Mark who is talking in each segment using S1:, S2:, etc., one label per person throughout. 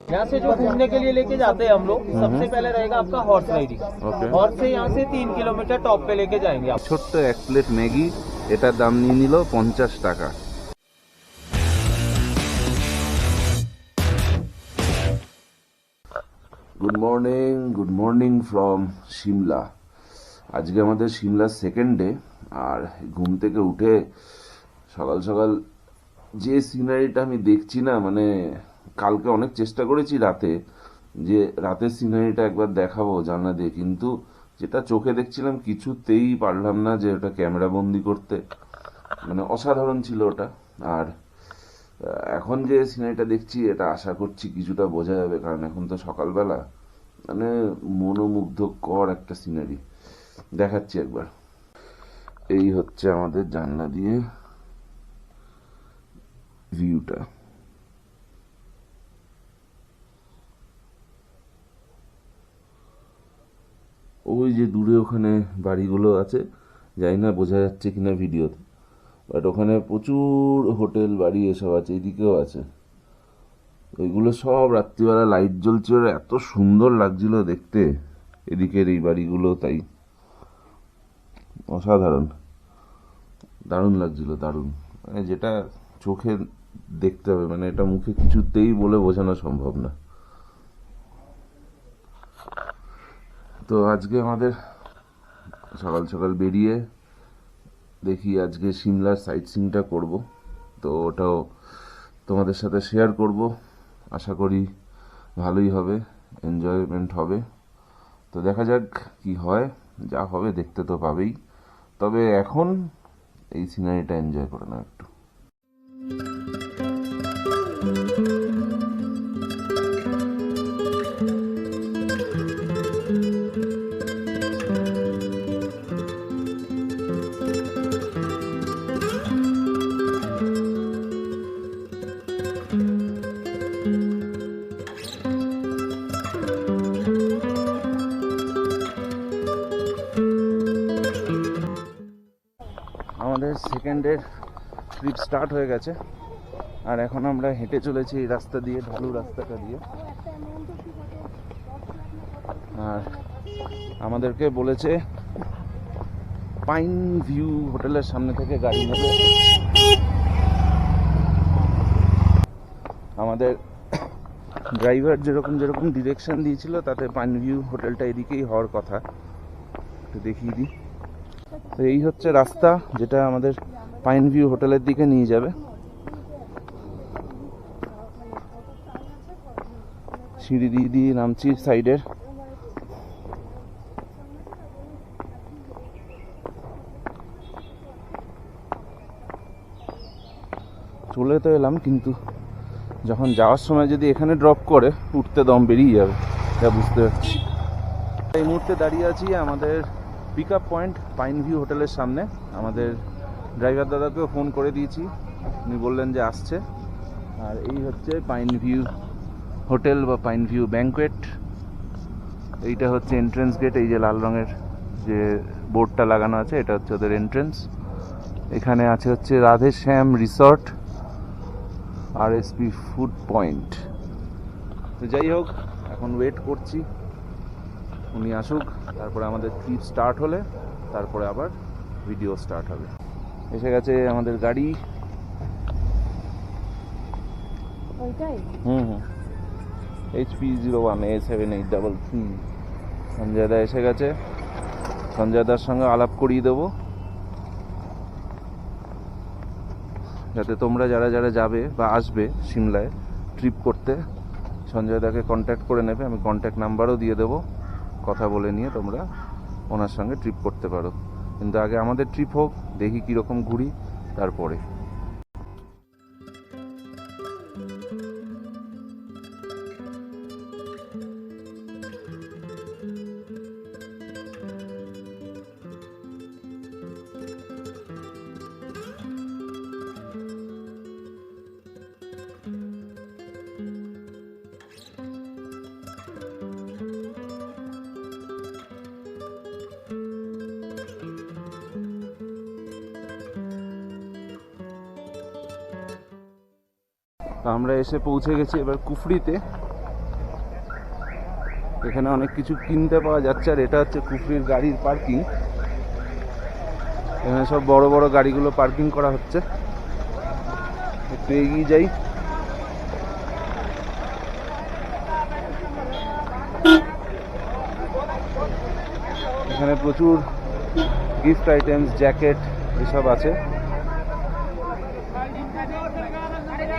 S1: यहाँ से जो घूमने के लिए लेके जाते हैं हम लोग, सबसे पहले रहेगा आपका हॉर्स राइडिंग। हॉर्स से यहाँ से 3 किलोमीटर टॉप पे लेके जाएंगे आप।
S2: ছোট্ট এক প্লেট ম্যাগি, এটার দাম নিয়ে নিল 50 টাকা। Good morning from Shimla. আজকে আমাদের সিমলার সেকেন্ড ডে। আর ঘুম থেকে উঠে সকাল সকাল যে সিনারিটা আমি দেখছি না, মানে কালকে অনেক চেষ্টা করেছি রাতে, যে রাতের সিনারিটা একবার দেখাবো জানলা দিয়ে, কিন্তু যেটা চোখে দেখছিলাম কিছুতেই পারলাম না যে ওটা ক্যামেরা বন্দি করতে। মানে অসাধারণ ছিল ওটা। আর এখন যে সিনারিটা দেখছি এটা আশা করছি কিছুটা বোঝা যাবে, কারণ এখন তো সকালবেলা, মানে মনোমুগ্ধকর একটা সিনারি দেখাচ্ছি একবার। এই হচ্ছে আমাদের জানলা দিয়ে ভিউটা। ওই যে দূরে ওখানে বাড়িগুলো আছে, জানি না বোঝা যাচ্ছে কিনা ভিডিওতে, বাট ওখানে প্রচুর হোটেল বাড়ি এসব আছে, এদিকেও আছে। ওইগুলো সব রাত্রিবেলা লাইট জ্বলছে, ওরা এত সুন্দর লাগছিল দেখতে। এদিকের এই বাড়িগুলো তাই অসাধারণ, দারুণ লাগছিল, দারুণ। মানে যেটা চোখে দেখতে হবে, মানে এটা মুখে কিছুতেই বলে বোঝানো সম্ভব না। তো আজকে আমাদের সকাল সকাল বেরিয়ে দেখি আজকে সিমলার সাইট সিইংটা করব, তো ওটাও তোমাদের সাথে শেয়ার করব। আশা করি ভালোই হবে, এনজয়মেন্ট হবে। তো দেখা যাক কি হয়, যা হবে দেখতে তো পাবেই। তবে এখন এই সিনারিটা এনজয় করে নাও একটু। আমাদের সেকেন্ডের ট্রিপ স্টার্ট হয়ে গেছে, আর এখন আমরা হেঁটে চলেছি এই রাস্তা দিয়ে, ঢালু রাস্তাটা দিয়ে। আর আমাদেরকে বলেছে পাইন ভিউ হোটেলের সামনে থেকে গাড়ি নেবে। আমাদের ড্রাইভার যেরকম যেরকম ডিরেকশন দিয়েছিল তাতে পাইন ভিউ হোটেলটা এদিকেই হওয়ার কথা। একটু দেখিয়ে দিই। তো এই হচ্ছে রাস্তা যেটা আমাদের পাইন ভিউ হোটেলের দিকে নিয়ে যাবে। সিঁড়ি দিয়ে দিয়ে নামছি সাইডের। চলে তো এলাম, কিন্তু যখন যাওয়ার সময় যদি এখানে ড্রপ করে উঠতে দম বেরিয়ে যাবে, যা বুঝতে পারছি। এই মুহূর্তে দাঁড়িয়ে আছি আমাদের pick up point pine view হোটেলের সামনে। আমাদের ড্রাইভার দাদাকেও ফোন করে দিয়েছি, উনি বললেন যে আসছে। আর এই হচ্ছে পাইন ভিউ হোটেল বা পাইন ভিউ ব্যাঙ্কোয়েট। এইটা হচ্ছে এন্ট্রেন্স গেট। এই যে লাল রঙের যে বোর্ডটা লাগানো আছে, এটা হচ্ছে ওদের এন্ট্রেন্স। এখানে আছে হচ্ছে রাধে শ্যাম রিসর্ট, আরএসপি ফুড পয়েন্ট। তো যাই হোক, এখন ওয়েট করছি উনি আসুক, তারপরে আমাদের ট্রিপ স্টার্ট হলে তারপরে আবার ভিডিও স্টার্ট হবে। এসে গেছে আমাদের গাড়ি। HP01A7833। সঞ্জয় দা এসে গেছে, সঞ্জয় দার সঙ্গে আলাপ করিয়ে দেবো, যাতে তোমরা যারা যারা যাবে বা আসবে সিমলায় ট্রিপ করতে, সঞ্জয় দাকে কন্ট্যাক্ট করে নেবে। আমি কন্ট্যাক্ট নাম্বারও দিয়ে দেবো, কথা বলে নিয়ে তোমরা ওনার সঙ্গে ট্রিপ করতে পারো। কিন্তু আগে আমাদের ট্রিপ হোক, দেখি কীরকম ঘুরি, তারপরে। তো আমরা এসে পৌঁছে গেছি এবার কুফরিতে। এখানে অনেক কিছু কিনতে পাওয়া যাচ্ছে। আর এটা হচ্ছে কুফরির গাড়ির পার্কিং। এখানে সব বড় বড় গাড়িগুলো পার্কিং করা হচ্ছে। একটু এগিয়ে যাই। এখানে প্রচুর গিফট আইটেমস, জ্যাকেট এসব আছে,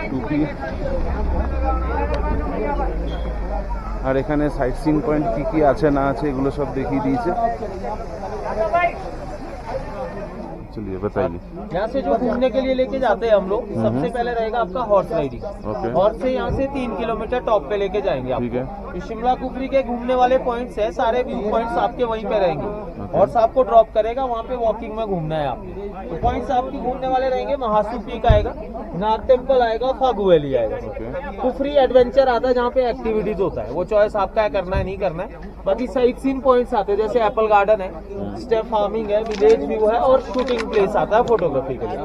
S2: টুপি। আর এখানে সাইট সিন পয়েন্ট কি কি আছে না আছে এগুলো সব দেখিয়ে দিয়েছে। चलिए बताइए।
S1: यहाँ से जो घूमने के लिए लेके जाते हैं हम लोग, सबसे पहले रहेगा आपका हॉर्स राइडिंग। हॉर्स से यहाँ से 3 किलोमीटर टॉप पे लेके जाएंगे आप।
S2: ठीक है।
S1: तो शिमला कुफरी के घूमने वाले पॉइंट्स है, सारे व्यू पॉइंट्स आपके वहीं पे रहेंगे। हॉर्स आपको ड्रॉप करेगा, वहाँ पे वॉकिंग में घूमना है आपको। तो पॉइंट्स आपके घूमने वाले रहेंगे, महासू पीक आएगा, नाग टेम्पल आएगा, फागू वैली आएगा। कुफरी एडवेंचर आता है जहाँ पे एक्टिविटीज होता है, वो चॉइस आपका है करना है नहीं करना है। बाकी साइट सीन पॉइंट्स आते हैं, जैसे एप्पल गार्डन है, स्टेप फार्मिंग है, विलेज व्यू है और शूटिंग प्लेस आता है फोटोग्राफी के लिए।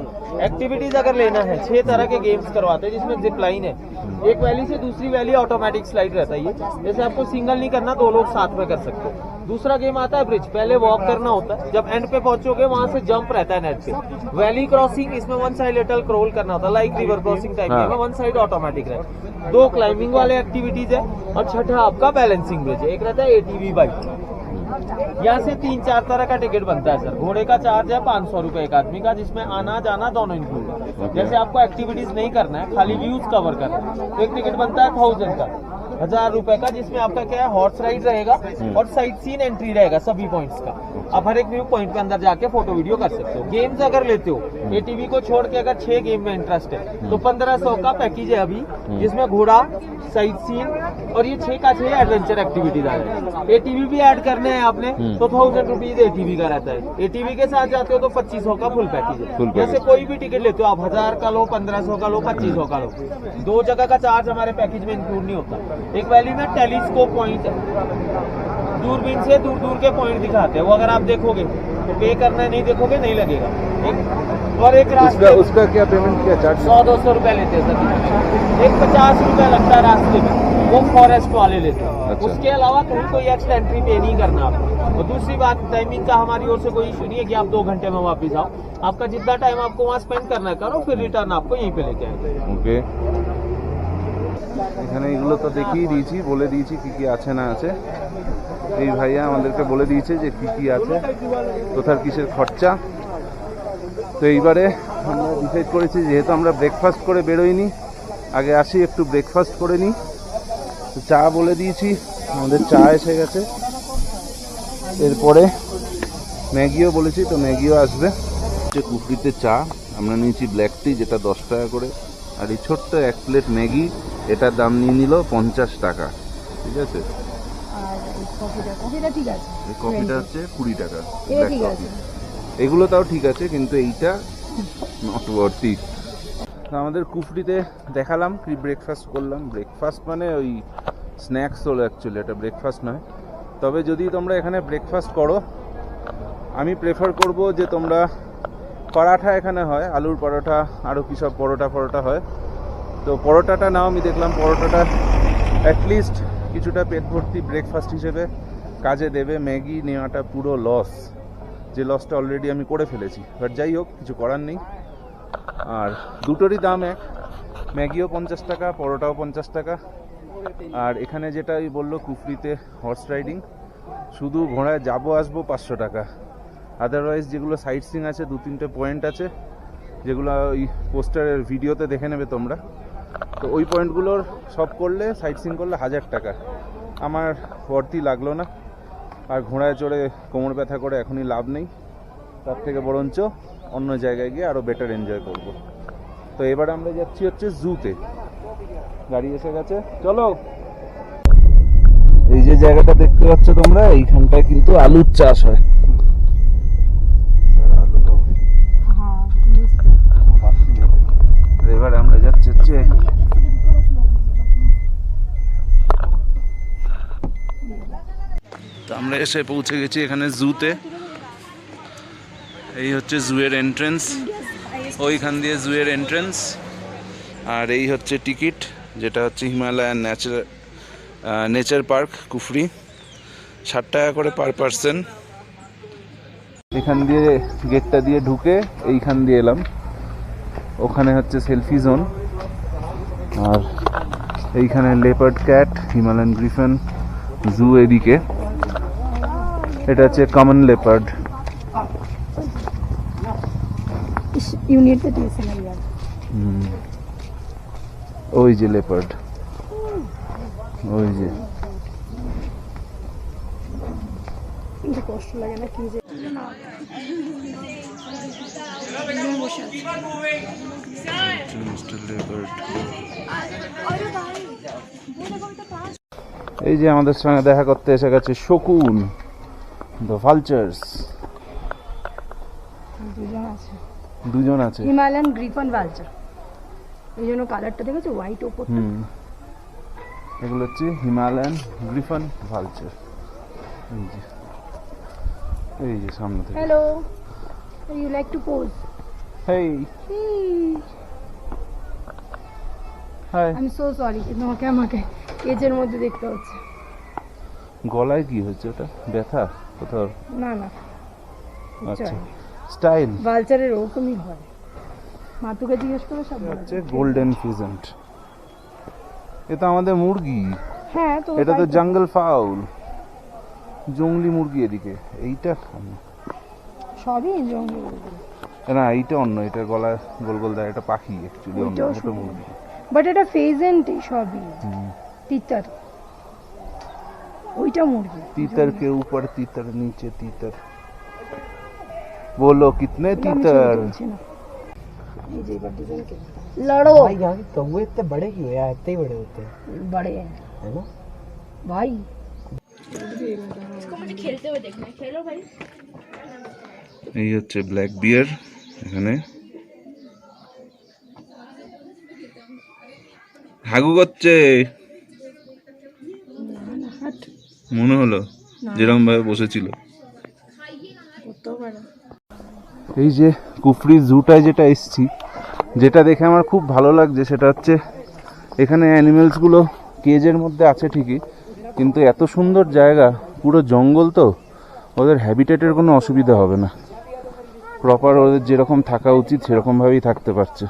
S1: एक्टिविटीज अगर लेना है 6 तरह के गेम्स करवाते हैं, जिसमें जिप लाइन है, एक वैली से दूसरी वैली ऑटोमेटिक स्लाइड रहता है ये, जैसे आपको सिंगल नहीं करना, 2 लोग साथ में कर सकते हो। दूसरा गेम आता है ब्रिज, पहले वॉक करना होता है, जब एंड पे पहुंचोगे वहां से जंप रहता है नेट पे। वैली क्रॉसिंग, इसमें 1 साइड लिटल क्रॉल करना होता है, लाइक रिवर क्रॉसिंग टाइप में, 1 साइड ऑटोमेटिक रहता है। 2 क्लाइंबिंग वाले एक्टिविटीज है और छठा आपका बैलेंसिंग ब्रिज है। एक रहता है ATV बाइक। यहाँ से 3-4 तरह का टिकट बनता है सर। घोड़े का चार्ज है 500 रुपए एक आदमी का, जिसमें आना जाना दोनों इंक्लूड है। जैसे आपको एक्टिविटीज नहीं करना है, खाली व्यूज कवर करना है, तो एक टिकट बनता है 1000 का, 1000 रुपए का, जिसमें आपका क्या है, हॉर्स राइड रहेगा और साइट सीन एंट्री रहेगा सभी पॉइंट्स का। आप हर एक व्यू पॉइंट पे अंदर जाके फोटो वीडियो कर सकते हो। गेम्स अगर लेते हो, ATV को छोड़ के अगर 6 गेम में इंटरेस्ट है तो 1500 का पैकेज है अभी, जिसमें घोड़ा, साइट सीन और ये 6 का 6 एडवेंचर एक्टिविटीज आ रहे हैं। ATV भी ऐड करने हैं आपने तो 1000 रुपीज ATV का रहता है। ATV के साथ जाते हो तो 2500 का फुल पैकेज है। जैसे कोई भी टिकट लेते हो आप, 1000 का लो, 1500 का लो, 2500 का लो, 2 जगह का चार्ज हमारे पैकेज में इंक्लूड नहीं होता। एक वैली में टेलीस्कोप पॉइंट है, दूरबीन से दूर दूर के पॉइंट दिखाते हैं, वो अगर आप देखोगे तो पे करना है, नहीं देखोगे नहीं लगेगा। और एक रास्ते
S2: उसका क्या पेमेंट, क्या चार्ज?
S1: 100-200 रुपए लेते हैं सर। एक 50 रुपए लगता है रास्ते में, वो फॉरेस्ट वाले लेते हैं।
S2: अच्छा।
S1: उसके अलावा कहीं कोई एक्स्ट्रा एंट्री पे नहीं करना आपको। और दूसरी बात, टाइमिंग का हमारी ओर से कोई इशू नहीं है कि आप 2 घंटे में वापस आओ। आपका जितना टाइम आपको वहाँ स्पेंड करना है करो, फिर रिटर्न आपको यहीं पे लेके आएंगे।
S2: ওকে, এখানে এগুলো তো দেখিয়ে দিয়েছি, বলে দিয়েছি কি কি আছে না আছে। এই ভাইয়া আমাদেরকে বলে দিয়েছে যে কি কি আছে, কোথার কিসের খরচা। তো এইবারে আমরা ডিসাইড করেছি, যেহেতু আমরা ব্রেকফাস্ট করে বেরোইনি, আগে আসি একটু ব্রেকফাস্ট করে নিই। তো চা বলে দিয়েছি, আমাদের চা এসে গেছে। এরপরে ম্যাগিও বলেছি, তো ম্যাগিও আসবে। যে কুফরিতে চা আমরা নিয়েছি ব্ল্যাক টি, যেটা 10 টাকা করে। আর এই ছোট্ট 1 প্লেট ম্যাগি, এটার দাম নিয়ে নিল 50 টাকা। ঠিক আছে, এই কফিটা হচ্ছে 20 টাকা ব্ল্যাক কফি। এগুলো তাও ঠিক আছে, কিন্তু এইটা নট ওয়ার্থি। আমাদের কুফরিতে দেখালাম কি ব্রেকফাস্ট করলাম। ব্রেকফাস্ট মানে ওই স্ন্যাক্স হলো, অ্যাকচুয়ালি এটা ব্রেকফাস্ট নয়। তবে যদি তোমরা এখানে ব্রেকফাস্ট করো, আমি প্রেফার করব যে তোমরা পরাঠা এখানে হয়, আলুর পরোটা, আরও কী সব পরোটা হয়, তো পরোটাটা নাও। আমি দেখলাম পরোটাটা অ্যাটলিস্ট কিছুটা পেট ভর্তি ব্রেকফাস্ট হিসেবে কাজে দেবে। ম্যাগি নেওয়াটা পুরো লস, যে লসটা অলরেডি আমি করে ফেলেছি। বাট যাই হোক, কিছু করার নেই। আর দুটোরই দাম এক, ম্যাগিও 50 টাকা, পরোটাও 50 টাকা। আর এখানে যেটা বললো কুফরিতে হর্স রাইডিং, শুধু ঘোড়ায় যাবো আসবো 500 টাকা। আদারওয়াইজ যেগুলো সাইট সিন আছে, 2-3টে পয়েন্ট আছে, যেগুলো ওই পোস্টারের ভিডিওতে দেখে নেবে তোমরা। তো ওই পয়েন্টগুলোর সব করলে, সাইট সিন করলে 1000 টাকা। আমার ভর্তি লাগলো না। আর ঘোড়ায় চড়ে কোমর ব্যথা করে এখনই লাভ নেই, তার থেকে বরঞ্চ অন্য জায়গায় গিয়ে আরও বেটার এনজয় করব। তো এবার আমরা যাচ্ছি হচ্ছে জুতে। গাড়ি এসে গেছে, চলো। এই যে জায়গাটা দেখতে পাচ্ছ তোমরা, এইখানটায় কিন্তু আলুর চাষ হয়। এবার আমরা যাচ্ছি হচ্ছে আমরা এসে পৌঁছে গেছি এখানে জুতে। এই হচ্ছে জুয়ের এন্ট্রেন্স, ওইখান দিয়ে জুয়ের এন্ট্রেন্স। আর এই হচ্ছে টিকিট, যেটা হচ্ছে হিমালয়ান নেচার পার্ক কুফরি। টাকা করে পার পার্সন। এখান দিয়ে গেটটা দিয়ে ঢুকে এইখান দিয়ে এলাম, ওখানে হচ্ছে সেলফি জোন, আর এইখানে লেপার্ড ক্যাট, হিমালয়ান গ্রিফন, জু এদিকে। এটা হচ্ছে কমন লেপার্ড। ওই যে লেপার্ড, ওই যে।
S3: কষ্ট লাগে না কি যে
S2: এই যে আমাদের সঙ্গে দেখা করতে এসে গেছে শকুন, দ্য ভালচার্স। দুজন আছে।
S3: হিমালয়ান গ্রিফন ভালচার, এই জন্য কালারটা দেখেছো হোয়াইট ওপর।
S2: এগুলো হচ্ছে হিমালয়ান গ্রিফন ভালচার। এই যে সামনে থেকে।
S3: Hello, you like to pose?
S2: Hey hi.
S3: I am so sorry, তোমাকে আমাকে কেজের মধ্যে দেখতে হচ্ছে।
S2: গলায় কি হচ্ছে? ওটা ব্যথা কোথাও?
S3: না না,
S2: আচ্ছা, স্টাইল।
S3: ভালচারের ওরকমই হয়। মাতুকে জিজ্ঞেস করে সব
S2: হচ্ছে গোল্ডেন ফিজেন্ট। এটা আমাদের মুরগি।
S3: হ্যাঁ তো
S2: এটা তো জঙ্গল ফাউল, জঙ্গলি মুরগি এদিকে। এইটা
S3: সবই জঙ্গলি।
S2: না, এইটা অন্য, এটা গলা গোল গোল দেয়, এটা পাখি অ্যাকচুয়ালি, অন্য ছোট মুরগি।
S3: বাট এটা ফেজেন্টই সবই। তিতার, ওইটা মুরগি।
S2: तीतर के ऊपर तीतर, नीचे तीतर, बोलो कितने तीतर।
S3: लड़ो
S4: भाई यहाँ के कौवे इतने बड़े क्यों है? इतने ही बड़े होते हैं,
S3: बड़े हैं
S4: है ना
S3: भाई।
S5: खेलते हुए देखना, खेलो भाई।
S2: এই হচ্ছে ব্ল্যাক বিয়ার। এখানে হাগু করছে মনে হলো, যেরকম ভাবে বসেছিল। এই যে কুফরি জুটায় যেটা এসছি, যেটা দেখে আমার খুব ভালো লাগছে সেটা হচ্ছে এখানে অ্যানিমেলস গুলো কেজের মধ্যে আছে ঠিকই, কিন্তু এত সুন্দর জায়গা, পুরো জঙ্গল, তো ওদের হ্যাবিটেটের কোনো অসুবিধা হবে না। প্রপার ওদের যেরকম থাকা উচিত সেরকম ভাবেই থাকতে পারছে।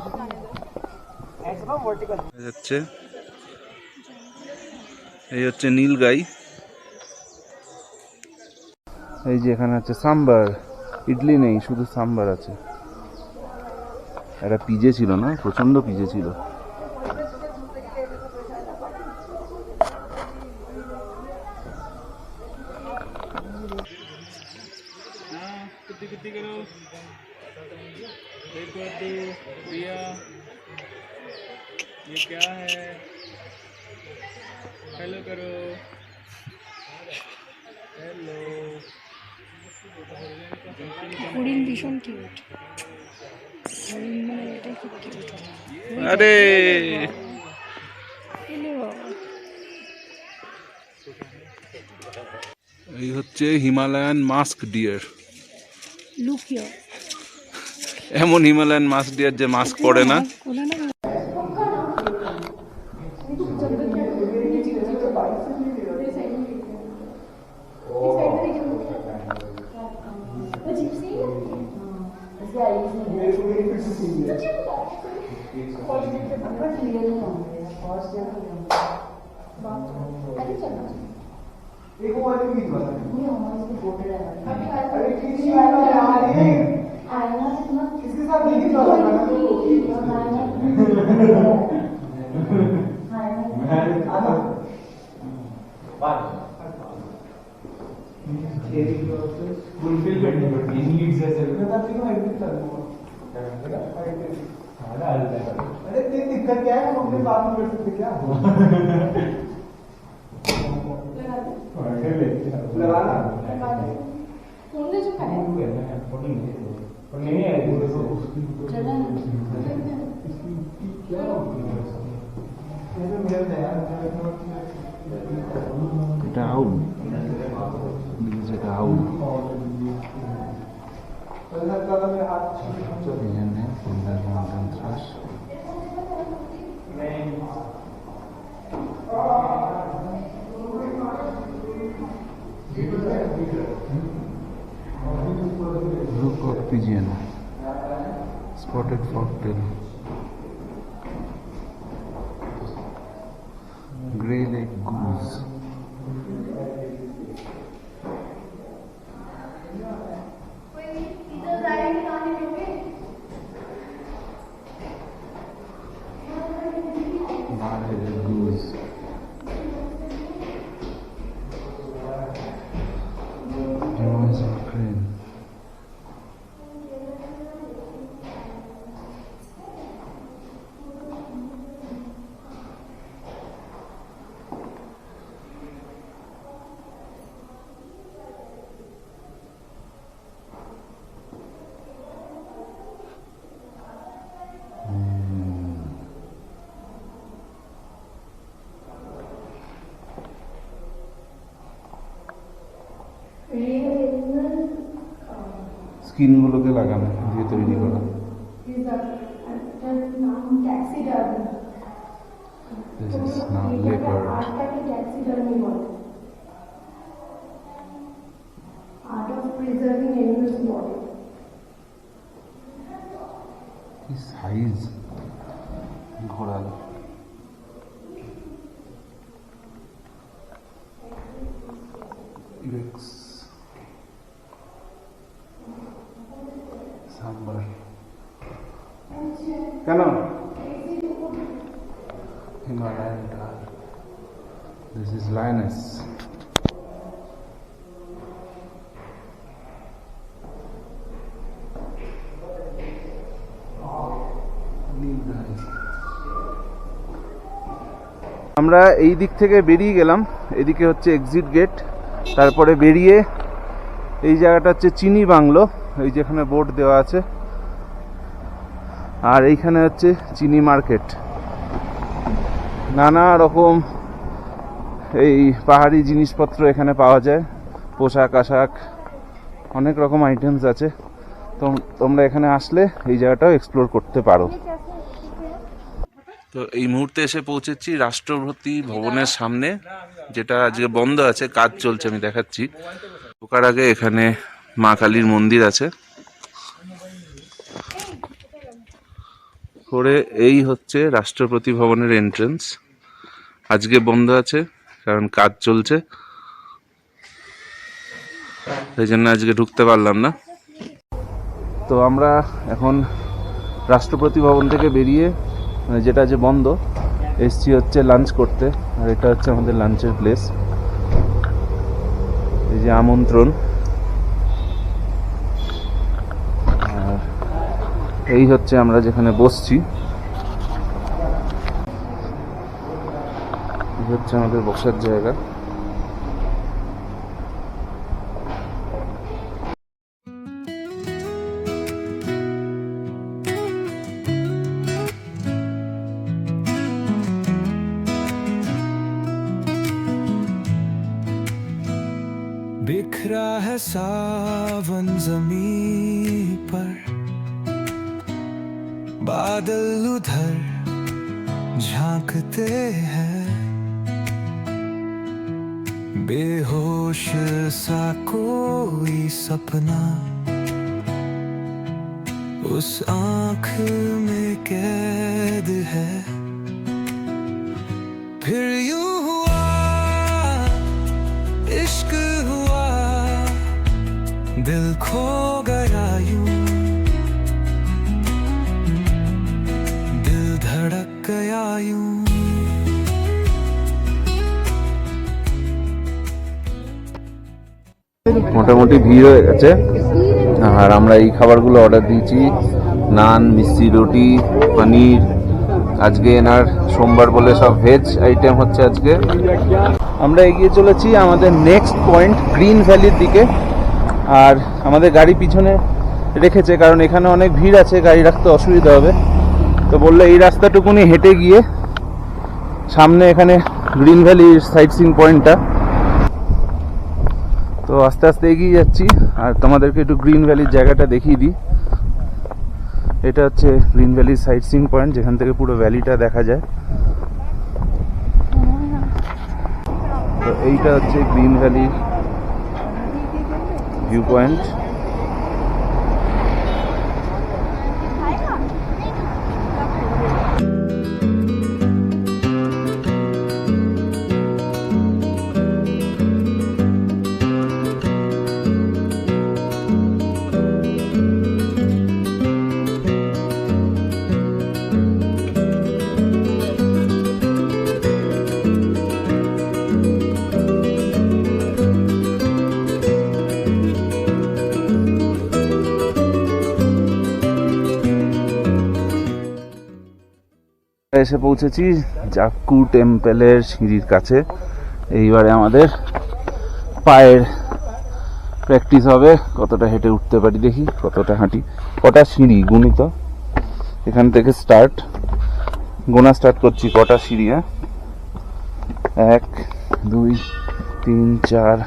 S2: এই হচ্ছে নীল গাই। এই যে এখানে আছে সাম্বার, ইডলি নেই, শুধু সাম্বার আছে। একটা পিজে ছিল না, প্রচন্ড পিজে ছিল।
S6: प्रिया, ये क्या है? हेलो करो, हेलो।
S3: হরিণ ভীষণ কিউট। হরিণ মানে এটাই খুব কিউট।
S2: আরে এই হচ্ছে Himalayan musk deer.
S3: Look here.
S2: এমন হিমালয়ান মাস্ক ডিয়ার যে মাস্ক পরে না।
S4: दिक्कत क्या है? हम अपने साथ में बैठ सकते क्या? लगाना नहीं है
S2: এটা আউল, এটা আউল। এখানে Sundarban thrush. Blue cock pigeon, spotted forktail, grey leg goose. Bar-headed goose. Noise of crane. Skin গুলোকে লাগানো দিয়ে তৈরি করা। This is now leopard.
S7: Art of preserving animals' body.
S2: কি সাইজ ঘোড়ার। ইরেক্স সাম্বার কেন হিমালয়ান টার। This is lioness. আমরা এই দিক থেকে বেরিয়ে গেলাম, এদিকে হচ্ছে এক্সিট গেট। তারপরে বেরিয়ে এই জায়গাটা হচ্ছে চিনি বাংলো, এই যেখানে বোর্ড দেওয়া আছে। আর এইখানে হচ্ছে চিনি মার্কেট, নানা রকম এই পাহাড়ি জিনিসপত্র এখানে পাওয়া যায়, পোশাক আশাক অনেক রকম আইটেমস আছে। তোমরা এখানে আসলে এই জায়গাটাও এক্সপ্লোর করতে পারো। তো এই মুহূর্তে এসে পৌঁছেছি রাষ্ট্রপতি ভবনের সামনে, যেটা আজকে বন্ধ আছে, কাজ চলছে, আমি দেখাচ্ছি। ঢোকার আগে এখানে মা কালীর মন্দির আছে। পরে এই হচ্ছে রাষ্ট্রপতি ভবনের এন্ট্রেন্স। আজকে বন্ধ আছে কারণ কাজ চলছে, সেই জন্য আজকে ঢুকতে পারলাম না। তো আমরা এখন রাষ্ট্রপতি ভবন থেকে বেরিয়ে, যেটা যে বন্ধ, এসছি হচ্ছে লাঞ্চ করতে। আর এটা হচ্ছে আমাদের লাঞ্চের প্লেস, এই যে আমন্ত্রণ। আর এই হচ্ছে আমরা যেখানে বসছি, এই হচ্ছে আমাদের বসার জায়গা।
S8: बिखरा है सावन ज़मीं पर, बादल उधर झांकते हैं, बेहोश सा कोई सपना उस आँख में कैद है। फिर यूं हुआ इश्क हुआ, दिल खो गया यूं, दिल धड़क गया यूं।
S2: মোটামুটি ভিড় হয়ে গেছে, আর আমরা এই খাবারগুলো অর্ডার দিয়েছি, নান, মিষ্টি রুটি, পনির। আজকে এনার সোমবার বলে সব ভেজ আইটেম হচ্ছে আজকে। আমরা এগিয়ে চলেছি আমাদের নেক্সট পয়েন্ট গ্রিন ভ্যালির দিকে। আর আমাদের গাড়ি পিছনে রেখেছে কারণ এখানে অনেক ভিড় আছে, গাড়ি রাখতে অসুবিধা হবে। তো বললো এই রাস্তাটুকুনি হেঁটে গিয়ে সামনে এখানে গ্রিন ভ্যালির সাইট সিইং পয়েন্টটা। তো আস্তে আস্তে এগিয়ে যাচ্ছি, আর তোমাদেরকে একটু গ্রিন ভ্যালির জায়গাটা দেখিয়ে দিই। এটা হচ্ছে গ্রিন ভ্যালির সাইট সিইং পয়েন্ট, যেখান থেকে পুরো ভ্যালিটা দেখা যায়। তো এইটা হচ্ছে গ্রিন ভ্যালির ভিউ পয়েন্ট। এসে পৌঁছেছি জাক্কু টেম্পলের সিঁড়ির কাছে। এইবারে আমাদের পায়ের প্র্যাকটিস হবে, কতটা হেঁটে উঠতে পারি দেখি, কতটা হাঁটি। কটা সিঁড়ি গুণিত, এখান থেকে স্টার্ট, গোনা স্টার্ট করছি। কটা সিঁড়ি? 1 2 3 4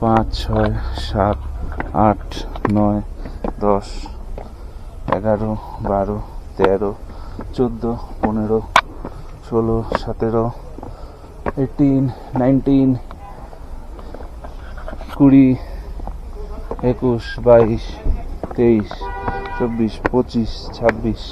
S2: 5 6 7 8 9 10 11 12 13 14 15 16 17 18 19 20 21 22 23 24 25 26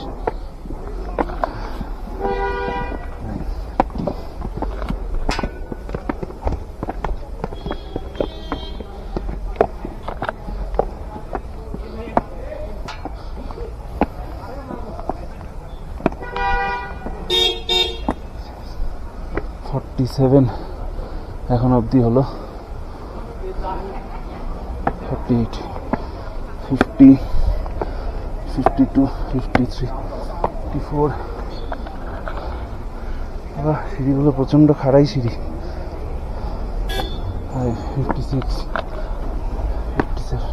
S2: 47 এখন অবধি হলো। 48 50 52 53 54। সিঁড়িগুলো প্রচন্ড খাড়াই সিঁড়ি। 56 57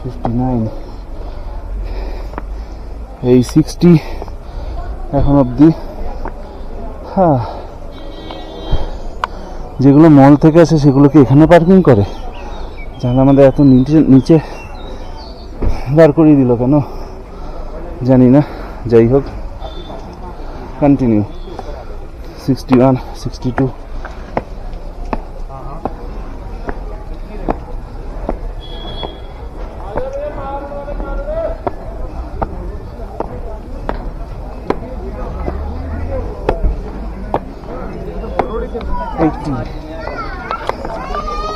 S2: 59 এই 60 এখন অবধি। যেগুলো মল থেকে আসে সেগুলো কি এখানে পার্কিং করে? জানলা আমাদের এত নিচে দাঁড় করিয়ে দিল কেন জানি না। যাই হোক, কন্টিনিউ। 61 62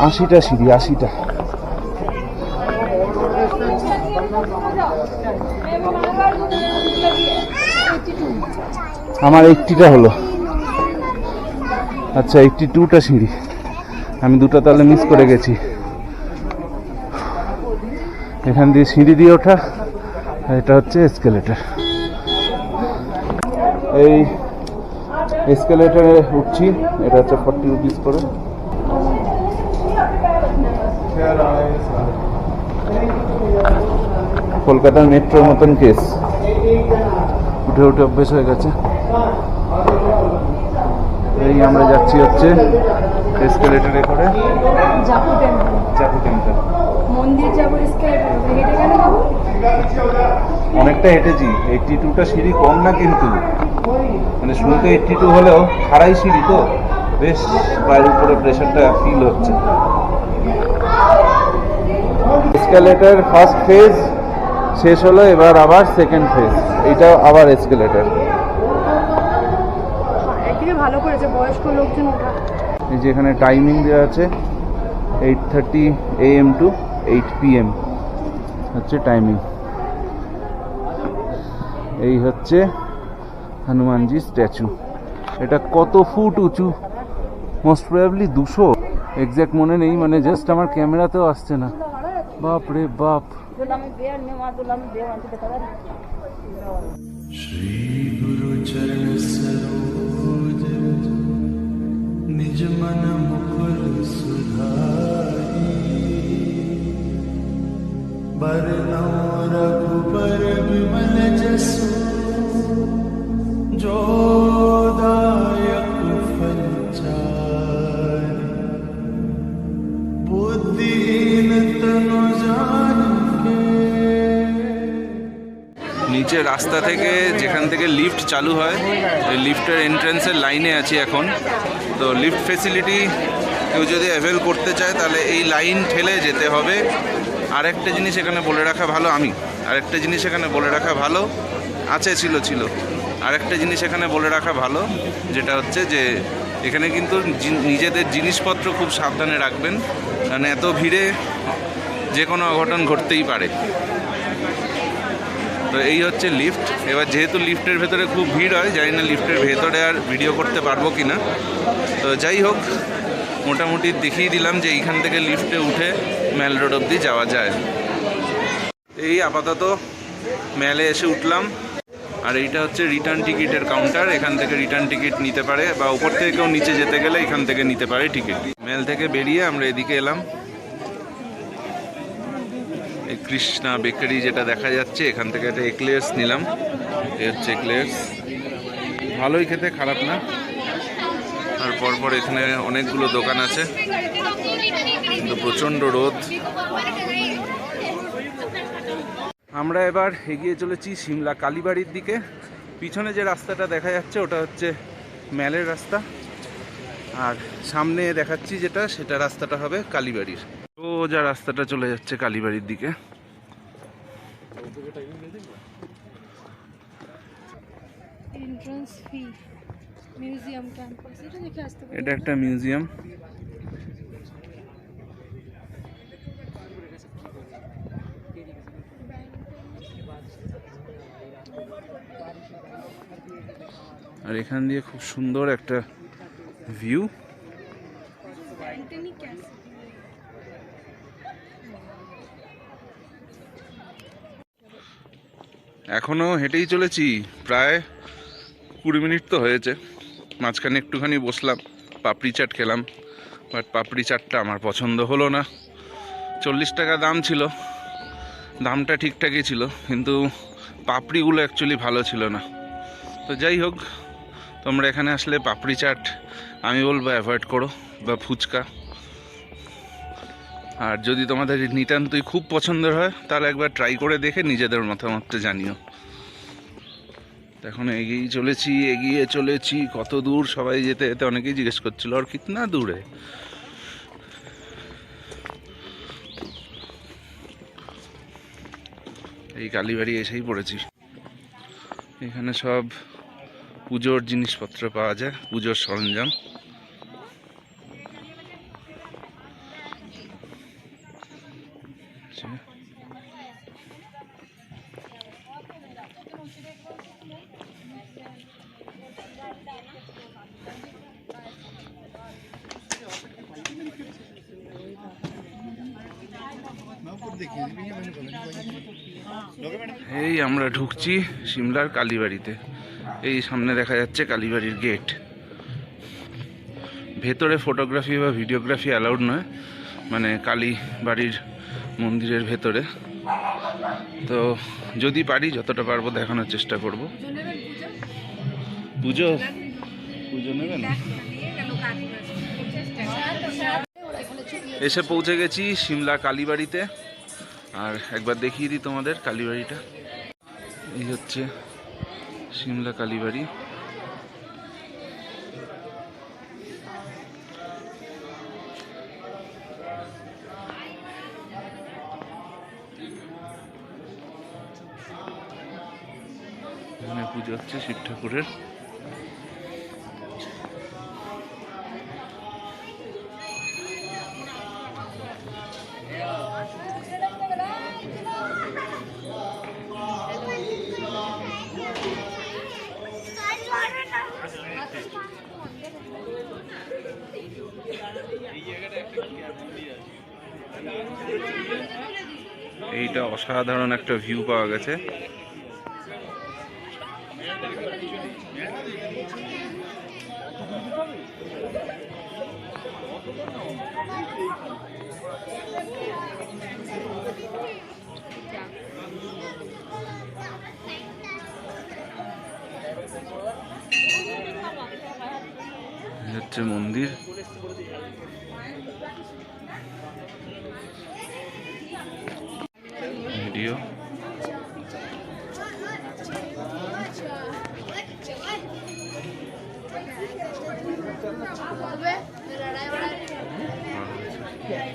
S2: 80টা সিঁড়ি, 80টা। আমার 80টা হলো। আচ্ছা, 82টা সিঁড়ি, আমি দুটো তাহলে মিস করে গেছি। এখান দিয়ে সিঁড়ি দিয়ে ওঠা, এটা হচ্ছে এসকেলেটর। এই এসকেলেটরে উঠছি, এটা হচ্ছে 40 রুপিস করে। কলকাতার মেট্রোর মতন কেস, উঠে উঠে অভ্যেস হয়ে গেছে। এই আমরা যাচ্ছি হচ্ছে এসকেলেটরে করে জাকু টেম্পল
S3: মন্দির যাবো, এসকেলেটর হেঁটে গেলে যাবো।
S2: অনেকটা হেঁটেছি। 82টা সিঁড়ি কম না, কিন্তু মানে শুরুতে 82 হলেও খাড়াই সিঁড়ি তো বেশ পায়ের উপরে প্রেশারটা ফিল হচ্ছে। এসকেলেটর ফার্স্ট ফেজ শেষ হলো, এবার আবার সেকেন্ড ফেজ। এটা আবার এসকেলেটর।
S3: একদিকে ভালো করেছে বয়স্ক লোকজন ওঠা।
S2: এই যে এখানে টাইমিং দেওয়া আছে, 8:30 AM টু 8 PM হচ্ছে টাইমিং। এই হচ্ছে হনুমানজি স্ট্যাচু। এটা কত ফুট উঁচু? মোস্ট প্রবাবলি 200, এক্স্যাক্ট মনে নেই, মানে জাস্ট আমার ক্যামেরাতেও আসছে না। বাপ রে বাপ।
S8: श्री गुरु चरण सरोज निज मन मुकुर सुधारी बरनौ रघुबर विमल जसु जो दायक फल चारि बुद्धिहीन तनु जानिके।
S2: নিচে রাস্তা থেকে, যেখান থেকে লিফট চালু হয়, লিফটের এন্ট্রান্সের লাইনে আছি এখন। তো লিফট ফেসিলিটি
S9: কেউ যদি অ্যাভেল করতে চায় তাহলে এই লাইন ঠেলে যেতে হবে। আরেকটা জিনিস এখানে বলে রাখা ভালো, আরেকটা জিনিস এখানে বলে রাখা ভালো ছিল আরেকটা জিনিস এখানে বলে রাখা ভালো, যেটা হচ্ছে যে এখানে কিন্তু নিজেদের জিনিসপত্র খুব সাবধানে রাখবেন, কারণ এত ভিড়ে যে কোনো অঘটন ঘটতেই পারে। তো এই হচ্ছে লিফট। এবার যেহেতু লিফটের ভেতরে খুব ভিড় হয়, জানি না লিফটের ভেতরে আর ভিডিও করতে পারবো কি না। তো যাই হোক, মোটামুটি দেখিয়ে দিলাম যে এইখান থেকে লিফটে উঠে ম্যাল রোড অবধি যাওয়া যায়। এই আপাতত ম্যালে এসে উঠলাম, আর এইটা হচ্ছে রিটার্ন টিকিটের কাউন্টার। এখান থেকে রিটার্ন টিকিট নিতে পারে, বা উপর থেকে কেউ নিচে যেতে গেলে এখান থেকে নিতে পারে টিকিট। ম্যাল থেকে বেরিয়ে আমরা এদিকে এলাম, এই কৃষ্ণা বেকারি যেটা দেখা যাচ্ছে, এখান থেকে একটা এক্লেয়ার্স নিলাম। এই হচ্ছে এক্লেয়ার্স, ভালোই খেতে, খারাপ না। আর পরপর এখানে অনেকগুলো দোকান আছে, কিন্তু প্রচণ্ড রোদ। আমরা এবার এগিয়ে চলেছি সিমলা কালীবাড়ির দিকে। পিছনে যে রাস্তাটা দেখা যাচ্ছে ওটা হচ্ছে ম্যালের রাস্তা, আর সামনে দেখাচ্ছি সেটা রাস্তাটা হবে কালীবাড়ির। ও যা রাস্তাটা চলে যাচ্ছে কালীবাড়ির দিকে।
S3: এন্ট্রান্স ফি মিউজিয়াম ক্যাম্পাস, এটা দেখে আসতে পারি।
S9: এটা একটা মিউজিয়াম। আর এখান দিয়ে খুব সুন্দর একটা ভিউ। এখনো হেঁটেই চলেছি, প্রায় 20 মিনিট তো হয়েছে। মাঝখানে একটুখানি বসলাম, পাপড়ি চাট খেলাম, বাট পাপড়ি চাটটা আমার পছন্দ হলো না। 40 টাকা দাম ছিল, দামটা ঠিকঠাকই ছিল, কিন্তু পাপড়িগুলো অ্যাকচুয়ালি ভালো ছিল না। তো যাই হোক, তোমরা এখানে আসলে পাপড়ি চাট আমি বলবো অ্যাভয়েড করো, বা ফুচকা। আর যদি তোমাদের নিতান্তই খুব পছন্দের হয় তাহলে একবার ট্রাই করে দেখে নিজেদের মতামতটা জানিও। এখন এগিয়ে চলেছি কত দূর, সবাই যেতে যেতে অনেকেই জিজ্ঞেস করছিল আর কিতনা দূরে। এই কালীবাড়ি এসেই পড়েছি। এখানে সব পুজোর জিনিসপত্র পাওয়া যায়, পুজোর সরঞ্জাম। এই আমরা ঢুকছি সিমলার কালীবাড়িতে। এই সামনে দেখা যাচ্ছে কালীবাড়ির গেট। ভেতরে ফটোগ্রাফি বা ভিডিওগ্রাফি অ্যালাউড নয়, মানে কালীবাড়ির মন্দিরের ভেতরে। তো যদি পারি যতটা পারবো দেখানোর চেষ্টা করব। পুজো নেবেন? এসে পৌঁছে গেছি সিমলা কালীবাড়িতে। আর একবার দেখিয়ে দিই তোমাদের কালীবাড়িটা। এই হচ্ছে সিমলা কালীবাড়ি। এখানে পুজো হচ্ছে শিব ঠাকুরের। এইটা অসাধারণ একটা ভিউ পাওয়া গেছে। হচ্ছে মন্দির। ভিডিও
S3: হ্যাঁ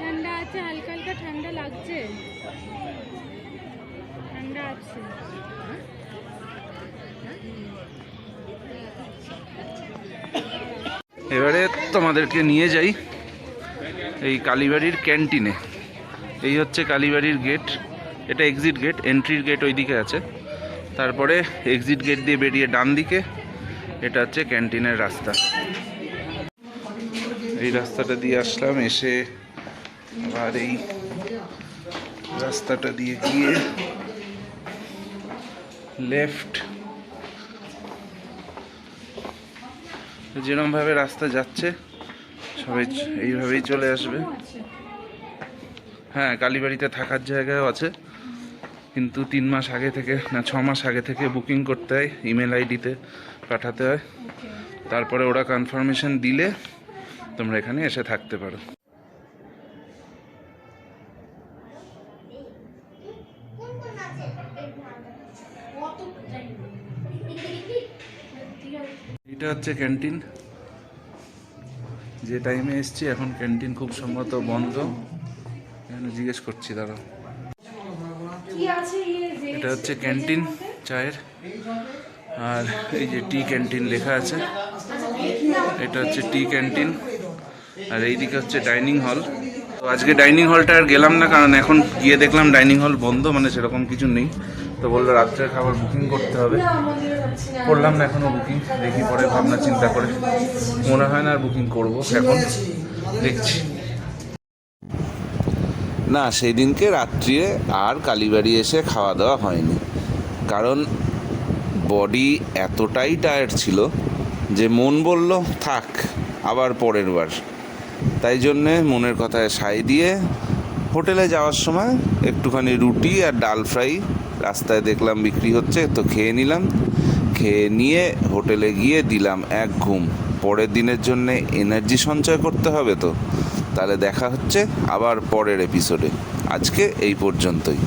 S3: ঠান্ডা আছে, হালকা হালকা ঠান্ডা লাগছে, ঠান্ডা আছে।
S9: এবারে তোমাদেরকে নিয়ে যাই এই কালীবাড়ির ক্যান্টিনে। এই হচ্ছে কালীবাড়ির গেট, এটা এক্সিট গেট, এন্ট্রির গেট ওইদিকে আছে। তারপরে এক্সিট গেট দিয়ে বেরিয়ে ডান দিকে এটা হচ্ছে ক্যান্টিনের রাস্তা। এই রাস্তাটা দিয়ে আসলাম, এসে আর এই রাস্তাটা দিয়ে গিয়ে লেফট, যেরকমভাবে রাস্তা যাচ্ছে সবাই এইভাবেই চলে আসবে। হ্যাঁ, কালীবাড়িতে থাকার জায়গাও আছে, কিন্তু 3 মাস আগে থেকে না 6 মাস আগে থেকে বুকিং করতে হয়, ইমেল আইডিতে পাঠাতে হয়। তারপরে ওরা কনফার্মেশন দিলে তোমরা এখানে এসে থাকতে পারো। এটা হচ্ছে ক্যান্টিন, যে টাইমে এসছি এখন ক্যান্টিন খুব সম্ভবত বন্ধ। এখানে জিজ্ঞেস করছি, দাঁড়াও। এটা হচ্ছে ক্যান্টিন চায়ের, আর এই যে টি ক্যান্টিন লেখা আছে, এটা হচ্ছে টি ক্যান্টিন। আর এইদিকে হচ্ছে ডাইনিং হল। তো আজকে ডাইনিং হলটা আর গেলাম না, কারণ এখন গিয়ে দেখলাম ডাইনিং হল বন্ধ, মানে সেরকম কিছু নেই। তো বললো রাত্রের খাবার বুকিং করতে হবে, করলাম না এখনও বুকিং, দেখি পরে ভাবনা চিন্তা করে, মনে হয় না আর বুকিং করবো, এখন দেখছি।
S2: না, সেই দিনকে রাত্রিরে আর কালীবাড়ি এসে খাওয়া দাওয়া হয়নি, কারণ বডি এতটাই টায়ার্ড ছিল যে মন বলল থাক আবার পরের বার। তাই জন্যে মনের কথায় সায় দিয়ে হোটেলে যাওয়ার সময় একটুখানি রুটি আর ডাল ফ্রাই রাস্তায় দেখলাম বিক্রি হচ্ছে, তো খেয়ে নিলাম। খেয়ে নিয়ে হোটেলে গিয়ে দিলাম এক ঘুম। পরের দিনের জন্যে এনার্জি সঞ্চয় করতে হবে, তো তাহলে দেখা হচ্ছে আবার পরের এপিসোডে। আজকে এই পর্যন্তই।